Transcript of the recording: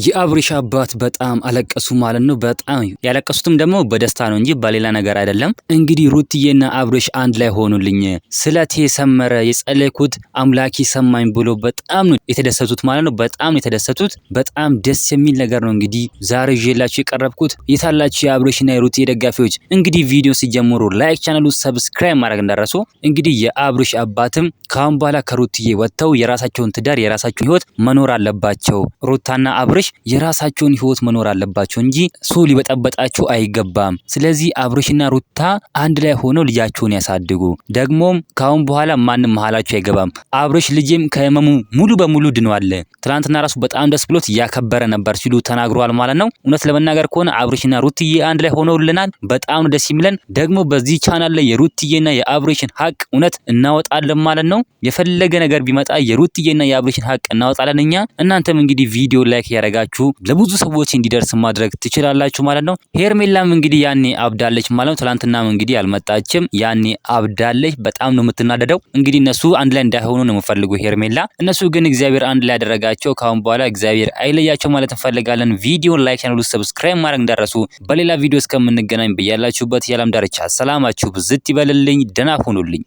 የአብርሽ አባት በጣም አለቀሱ ማለት ነው። በጣም ያለቀሱትም ደግሞ በደስታ ነው እንጂ በሌላ ነገር አይደለም። እንግዲህ ሩትዬና አብርሽ አንድ ላይ ሆኑልኝ ስለቴ ሰመረ የጸለይኩት አምላኪ ሰማኝ ብሎ በጣም ነው የተደሰቱት ማለት ነው። በጣም ነው የተደሰቱት። በጣም ደስ የሚል ነገር ነው። እንግዲህ ዛሬ ይዤላችሁ የቀረብኩት የታላችሁ የአብርሽና የሩትዬ ደጋፊዎች እንግዲህ ቪዲዮ ሲጀምሩ ላይክ ቻናሉ ሰብስክራይብ ማድረግ እንዳረሱ። እንግዲህ የአብርሽ አባትም ካሁን በኋላ ከሩትዬ ወጥተው የራሳቸውን ትዳር የራሳቸውን ህይወት መኖር አለባቸው። ሩታና አብርሽ የራሳቸውን ህይወት መኖር አለባቸው እንጂ ሰው ሊበጠበጣቸው አይገባም። ስለዚህ አብርሽና ሩታ አንድ ላይ ሆነው ልጃቸውን ያሳድጉ። ደግሞም ካሁን በኋላ ማንም መሃላቸው አይገባም። አብርሽ ልጅም ከህመሙ ሙሉ በሙሉ ድኗል። ትናንትና ራሱ በጣም ደስ ብሎት ያከበረ ነበር ሲሉ ተናግሯል ማለት ነው። እውነት ለመናገር ከሆነ አብርሽና ሩትዬ አንድ ላይ ሆነውልናል። በጣም ደስ የሚለን ደግሞ በዚህ ቻናል ላይ የሩትዬና የአብርሽን ሀቅ እውነት እናወጣለን ማለት ነው። የፈለገ ነገር ቢመጣ የሩትዬና የአብርሽን ሀቅ እናወጣለን እኛ። እናንተም እንግዲህ ቪዲዮ ላይክ ያረጋችሁ ለብዙ ሰዎች እንዲደርስ ማድረግ ትችላላችሁ ማለት ነው። ሄርሜላም እንግዲህ ያኔ አብዳለች ማለት ነው። ትላንትናም እንግዲህ አልመጣችም። ያኔ አብዳለች። በጣም ነው የምትናደደው። እንግዲህ እነሱ አንድ ላይ እንዳይሆኑ ነው የምፈልጉ ሄርሜላ። እነሱ ግን እግዚአብሔር አንድ ላይ ያደረጋቸው። ካሁን በኋላ እግዚአብሔር አይለያቸው ማለት እንፈልጋለን። ቪዲዮ ላይክ ቻናሉ ሰብስክራይብ ማድረግ እንዳረሱ። በሌላ ቪዲዮ እስከምንገናኝ በያላችሁበት የዓለም ዳርቻ ሰላማችሁ ብዝት ይበልልኝ። ደህና ሁኑልኝ።